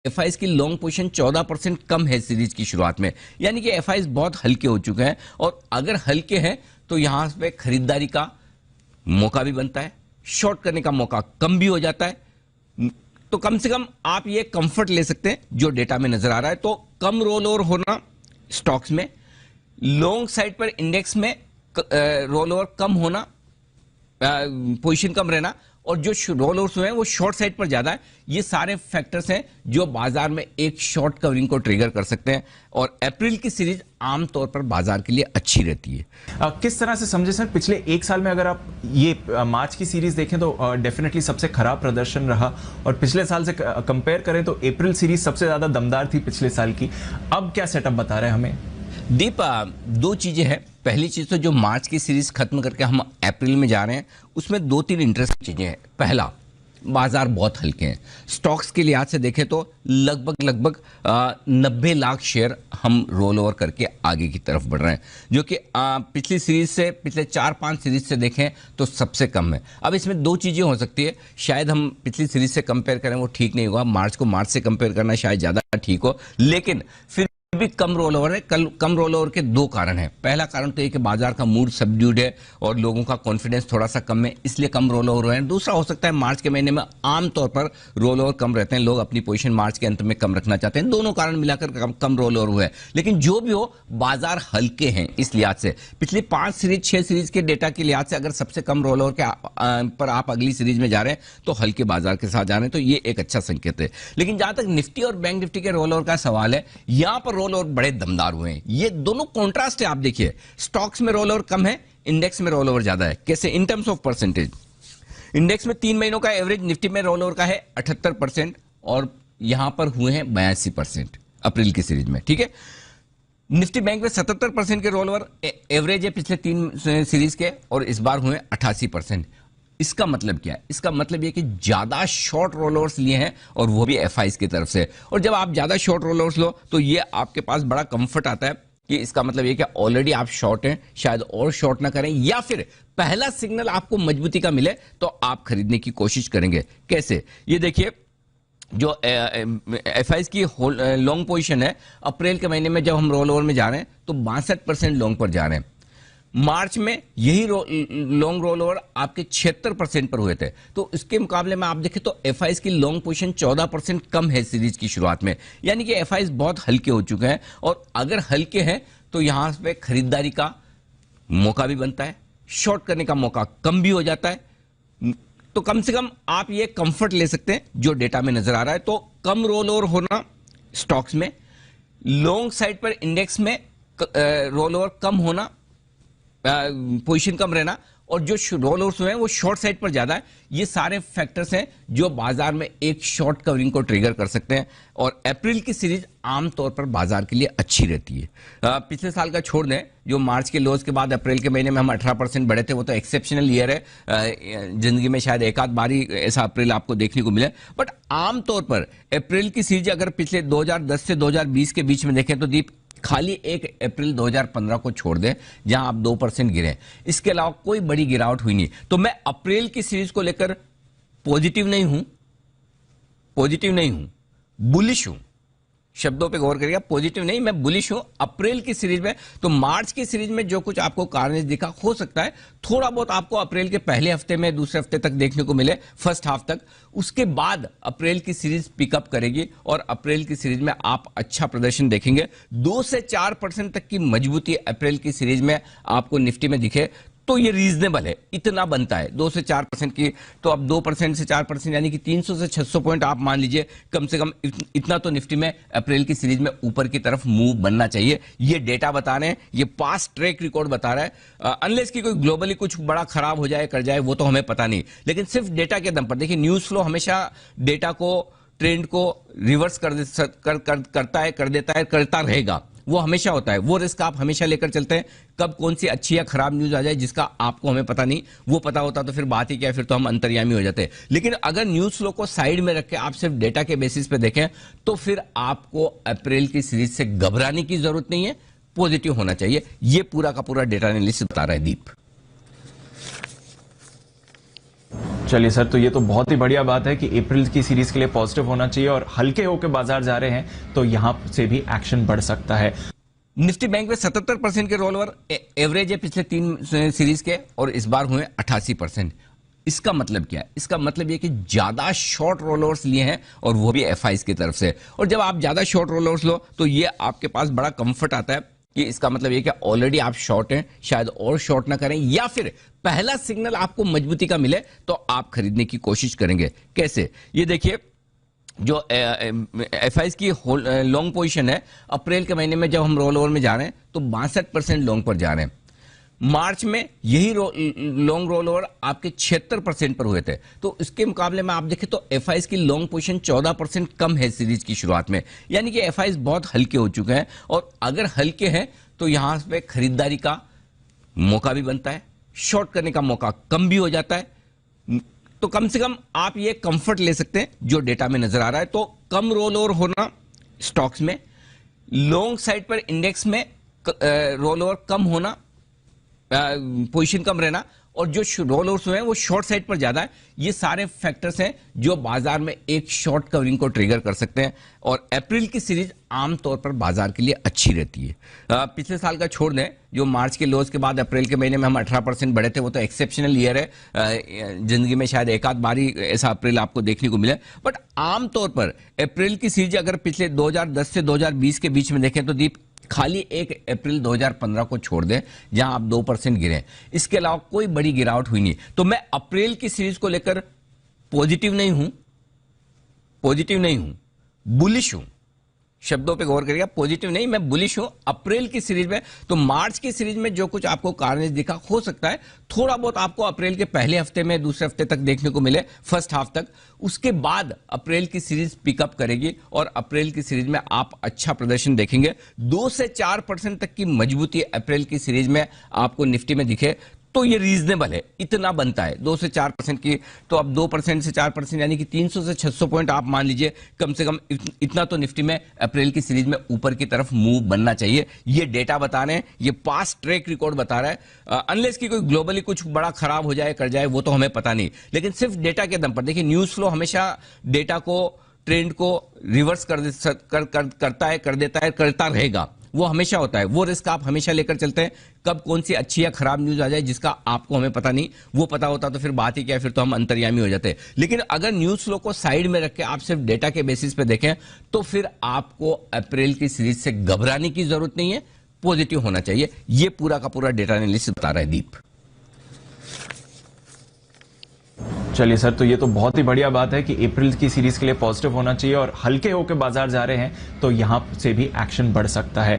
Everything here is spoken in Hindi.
एफआईज की लॉन्ग पोजीशन 14% कम है सीरीज की शुरुआत में, यानी कि एफआईज बहुत हल्के हो चुके हैं और अगर हल्के हैं तो यहां पे खरीदारी का मौका भी बनता है, शॉर्ट करने का मौका कम भी हो जाता है। तो कम से कम आप ये कंफर्ट ले सकते हैं जो डेटा में नजर आ रहा है। तो कम रोल ओवर होना स्टॉक्स में, लॉन्ग साइड पर इंडेक्स में रोल ओवर कम होना, पोजीशन कम रहना, और जो रोल ओवर्स हुए हैं वो शॉर्ट साइड पर ज्यादा है। ये सारे फैक्टर्स हैं जो बाजार में एक शॉर्ट कवरिंग को ट्रिगर कर सकते हैं और अप्रैल की सीरीज आमतौर पर बाजार के लिए अच्छी रहती है। किस तरह से समझे सर, पिछले एक साल में अगर आप ये मार्च की सीरीज देखें तो डेफिनेटली सबसे खराब प्रदर्शन रहा, और पिछले साल से कंपेयर करें तो अप्रैल सीरीज सबसे ज्यादा दमदार थी पिछले साल की। अब क्या सेटअप बता रहे हैं हमें? दीप, दो चीजें हैं। पहली चीज तो जो मार्च की सीरीज खत्म करके हम अप्रैल में जा रहे हैं उसमें दो तीन इंटरेस्टिंग चीजें हैं। पहला, बाजार बहुत हल्के हैं। स्टॉक्स के लिहाज से देखें तो लगभग 90 लाख शेयर हम रोल ओवर करके आगे की तरफ बढ़ रहे हैं, जो कि पिछली सीरीज से, पिछले 4-5 सीरीज से देखें तो सबसे कम है। अब इसमें दो चीजें हो सकती है, शायद हम पिछली सीरीज से कंपेयर करें वो ठीक नहीं होगा, मार्च को मार्च से कंपेयर करना शायद ज्यादा ठीक हो, लेकिन फिर भी कम रोल ओवर है। कम रोल ओवर के दो कारण हैं। पहला कारण तो ये कि बाजार का मूड सबड्यूड है और लोगों का कॉन्फिडेंस थोड़ा सा कम है, इसलिए कम रोल ओवर हुए हैं। दूसरा हो सकता है मार्च के महीने में आमतौर पर रोल ओवर कम रहते हैं, लोग अपनी पोजीशन मार्च के अंत में कम रखना चाहते हैं। दोनों कारण मिलाकर कम रोल ओवर हुए हैं। लेकिन जो भी हो, बाजार हल्के हैं इस लिहाज से। पिछली 5 सीरीज 6 सीरीज के डेटा के लिहाज से अगर सबसे कम रोल ओवर के पर आप अगली सीरीज में जा रहे हैं तो हल्के बाजार के साथ जा रहे हैं, तो ये एक अच्छा संकेत है। लेकिन जहां तक निफ्टी और बैंक निफ्टी के रोल ओवर का सवाल है, यहां पर रोल ओवर बड़े दमदार हुए हैं। ये दोनों कॉन्ट्रास्ट है। आप देखिए, स्टॉक्स में रोल ओवर कम है, इंडेक्स में रोल ओवर ज्यादा है। कैसे? In terms of percentage, index में 3 महीनों का एवरेज निफ्टी में रोल ओवर का है 78% और यहां पर हुए हैं 82% अप्रैल की सीरीज में। ठीक है, निफ्टी बैंक में 77% के रोल ओवर एवरेज है पिछले 3 सीरीज के और इस बार हुए 88%। इसका मतलब क्या है? इसका मतलब यह कि ज्यादा शॉर्ट रोलओवर्स लिए हैं और वो भी एफआईज की तरफ से। और जब आप ज्यादा शॉर्ट रोलओवर्स लो तो ये आपके पास बड़ा कंफर्ट आता है कि इसका मतलब ये कि ऑलरेडी आप शॉर्ट हैं, शायद और शॉर्ट ना करें, या फिर पहला सिग्नल आपको मजबूती का मिले तो आप खरीदने की कोशिश करेंगे। कैसे? ये देखिए, जो एफआईज की लॉन्ग पोजीशन है, अप्रैल के महीने में जब हम रोल ओवर में जा रहे हैं तो 62% लॉन्ग पर जा रहे हैं। मार्च में यही लॉन्ग रोल ओवर आपके 76% पर हुए थे। तो इसके मुकाबले में आप देखें तो एफआईज की लॉन्ग पोजीशन 14% कम है सीरीज की शुरुआत में, यानी कि एफआईज बहुत हल्के हो चुके हैं और अगर हल्के हैं तो यहां पे खरीदारी का मौका भी बनता है, शॉर्ट करने का मौका कम भी हो जाता है। तो कम से कम आप ये कंफर्ट ले सकते हैं जो डेटा में नजर आ रहा है। तो कम रोल ओवर होना स्टॉक्स में, लॉन्ग साइड पर इंडेक्स में रोल ओवर कम होना, पोजीशन कम रहना, और जो रोल ओवर्स हुए हैं वो शॉर्ट साइड पर ज्यादा है। ये सारे फैक्टर्स हैं जो बाजार में एक शॉर्ट कवरिंग को ट्रिगर कर सकते हैं और अप्रैल की सीरीज आमतौर पर बाजार के लिए अच्छी रहती है। पिछले साल का छोड़ दें, जो मार्च के लोज के बाद अप्रैल के महीने में हम 18% बढ़े थे, वो तो एक्सेप्शनल ईयर है। जिंदगी में शायद एक आध बार ही ऐसा अप्रैल आपको देखने को मिले, बट आमतौर पर अप्रैल की सीरीज अगर पिछले 2010 से 2020 के बीच में देखें तो दीप खाली एक अप्रैल 2015 को छोड़ दें जहां आप 2% गिरे, इसके अलावा कोई बड़ी गिरावट हुई नहीं। तो मैं अप्रैल की सीरीज को लेकर पॉजिटिव नहीं हूं, बुलिश हूं। शब्दों पे गौर करिएगा, पॉजिटिव नहीं, मैं बुलिश हूं अप्रैल की सीरीज में। तो मार्च की सीरीज में जो कुछ आपको कार्नेज दिखा, हो सकता है थोड़ा बहुत आपको अप्रैल के पहले हफ्ते में, दूसरे हफ्ते तक देखने को मिले, फर्स्ट हाफ तक। उसके बाद अप्रैल की सीरीज पिकअप करेगी और अप्रैल की सीरीज में आप अच्छा प्रदर्शन देखेंगे। 2 से 4% तक की मजबूती अप्रैल की सीरीज में आपको निफ्टी में दिखे तो ये रीजनेबल है, इतना बनता है 2 से 4% की। तो अब 2% से 4% यानी कि 300 से 600 पॉइंट आप मान लीजिए, कम से कम इतना तो निफ्टी में अप्रैल की सीरीज में ऊपर की तरफ मूव बनना चाहिए। ये डेटा बता रहे हैं, ये पास्ट ट्रैक रिकॉर्ड बता रहा है। अनलेस की कोई ग्लोबली कुछ बड़ा खराब हो जाए, कर जाए, वो तो हमें पता नहीं, लेकिन सिर्फ डेटा के दम पर देखिए, न्यूज फ्लो हमेशा डेटा को, ट्रेंड को रिवर्स करता है, कर देता है, करता रहेगा, वो हमेशा होता है। वो रिस्क आप हमेशा लेकर चलते हैं, कब कौन सी अच्छी या खराब न्यूज आ जाए जिसका आपको हमें पता नहीं, वो पता होता तो फिर बात ही क्या है, फिर तो हम अंतर्यामी हो जाते हैं। लेकिन अगर न्यूज फ्लो को साइड में रख के आप सिर्फ डेटा के बेसिस पे देखें तो फिर आपको अप्रैल की सीरीज से घबराने की जरूरत नहीं है, पॉजिटिव होना चाहिए। ये पूरा का पूरा डेटा एनालिसिस बता रहा है दीप। चलिए सर, तो ये तो बहुत ही बढ़िया बात है कि अप्रैल की सीरीज के लिए पॉजिटिव होना चाहिए और हल्के होकर बाजार जा रहे हैं तो यहां से भी एक्शन बढ़ सकता है। निफ्टी बैंक में 77% के रोल ओवर एवरेज है पिछले 3 सीरीज के, और इस बार हुए 88%। इसका मतलब क्या है? इसका मतलब ये कि ज्यादा शॉर्ट रोल ओवर्स लिए हैं, और वो भी एफआईज की तरफ से। और जब आप ज्यादा शॉर्ट रोल ओवर्स लो तो ये आपके पास बड़ा कंफर्ट आता है कि इसका मतलब ये कि ऑलरेडी आप शॉर्ट हैं, शायद और शॉर्ट ना करें, या फिर पहला सिग्नल आपको मजबूती का मिले तो आप खरीदने की कोशिश करेंगे। कैसे? ये देखिए, जो एफआईज की लॉन्ग पोजीशन है, अप्रैल के महीने में जब हम रोल ओवर में जा रहे हैं तो 62% लॉन्ग पर जा रहे हैं। मार्च में यही लॉन्ग रोल ओवर आपके 76% पर हुए थे। तो इसके मुकाबले में आप देखें तो एफआईज की लॉन्ग पोजीशन 14% कम है सीरीज की शुरुआत में, यानी कि एफआईज बहुत हल्के हो चुके हैं। और अगर हल्के हैं तो यहां पे खरीदारी का मौका भी बनता है, शॉर्ट करने का मौका कम भी हो जाता है। तो कम से कम आप ये कंफर्ट ले सकते हैं जो डेटा में नजर आ रहा है। तो कम रोल ओवर होना स्टॉक्स में, लॉन्ग साइड पर इंडेक्स में रोल ओवर कम होना, पोजीशन कम रहना, और जो रोल ओवर्स हुए हैं वो शॉर्ट साइड पर ज्यादा है, ये सारे फैक्टर्स हैं जो बाजार में एक शॉर्ट कवरिंग को ट्रिगर कर सकते हैं। और अप्रैल की सीरीज आमतौर पर बाजार के लिए अच्छी रहती है। पिछले साल का छोड़ दें, जो मार्च के लोज के बाद अप्रैल के महीने में हम 18% बढ़े थे, वो तो एक्सेप्शनल ईयर है। जिंदगी में शायद एक आध बार ही ऐसा अप्रैल आपको देखने को मिले, बट आमतौर पर अप्रैल की सीरीज अगर पिछले 2010 से 2020 के बीच में देखें तो दीप खाली एक अप्रैल 2015 को छोड़ दें जहां आप 2% गिरे, इसके अलावा कोई बड़ी गिरावट हुई नहीं। तो मैं अप्रैल की सीरीज को लेकर पॉजिटिव नहीं हूं, बुलिश हूं। शब्दों पे गौर करिएगा, पॉजिटिव नहीं, मैं बुलिश हूं अप्रैल की सीरीज में। तो मार्च की सीरीज में जो कुछ आपको कार्नेज दिखा, हो सकता है थोड़ा बहुत आपको अप्रैल के पहले हफ्ते में, दूसरे हफ्ते तक देखने को मिले, फर्स्ट हाफ तक। उसके बाद अप्रैल की सीरीज पिकअप करेगी और अप्रैल की सीरीज में आप अच्छा प्रदर्शन देखेंगे। 2 से 4% तक की मजबूती अप्रैल की सीरीज में आपको निफ्टी में दिखे तो ये रीजनेबल है, इतना बनता है 2 से 4% की। तो अब 2% से 4% यानी कि 300 से 600 पॉइंट आप मान लीजिए, कम से कम इतना तो निफ्टी में अप्रैल की सीरीज में ऊपर की तरफ मूव बनना चाहिए। ये डेटा बता रहे हैं, ये पास्ट ट्रैक रिकॉर्ड बता रहा है। अनलेस की कोई ग्लोबली कुछ बड़ा खराब हो जाए, कर जाए, वो तो हमें पता नहीं, लेकिन सिर्फ डेटा के दम पर देखिए, न्यूज फ्लो हमेशा डेटा को, ट्रेंड को रिवर्स करता है, कर देता है, करता रहेगा, वो हमेशा होता है। वो रिस्क आप हमेशा लेकर चलते हैं, कब कौन सी अच्छी या खराब न्यूज आ जाए जिसका आपको हमें पता नहीं। वो पता होता तो फिर बात ही क्या है, फिर तो हम अंतर्यामी हो जाते हैं। लेकिन अगर न्यूज फ्लो को साइड में रख के आप सिर्फ डेटा के बेसिस पे देखें तो फिर आपको अप्रैल की सीरीज से घबराने की जरूरत नहीं है, पॉजिटिव होना चाहिए। ये पूरा का पूरा डेटा एनालिसिस बता रहा है दीप। चलिए सर, तो ये तो बहुत ही बढ़िया बात है कि अप्रैल की सीरीज के लिए पॉजिटिव होना चाहिए और हल्के होकर बाजार जा रहे हैं तो यहां से भी एक्शन बढ़ सकता है।